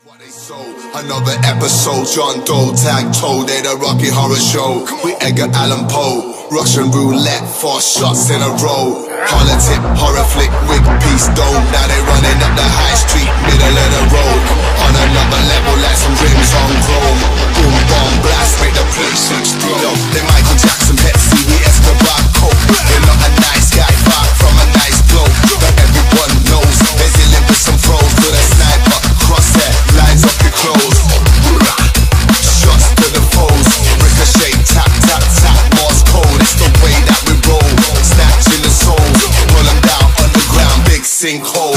What they sold, another episode, John Doe, tag toe, they the Rocky Horror Show. We Edgar Allan Poe, Russian roulette, 4 shots in a row. Politic, horror flick, wig piece dome. Now they running up the high street, middle of the road. On another level, like some rims on chrome. Boom, bomb, blast, make the place explode. They Michael Jackson, Pepsi, we Escobar, Coke. We're not a nice guy, far from a nice bloke. But everyone knows, there's dealing with some pros. To the sniper, crosshair, lines up your clothes. Shots to the foes, ricochet, tap, tap, tap, Morse code. It's the way that we roll, snatching the souls. Pull them down underground, big sinkhole.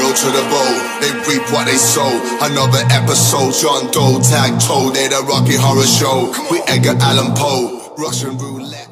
To the bow, they reap what they sow. Another episode, John Doe, tag toe, they the Rocky Horror Show. We Edgar Allan Poe, Russian roulette.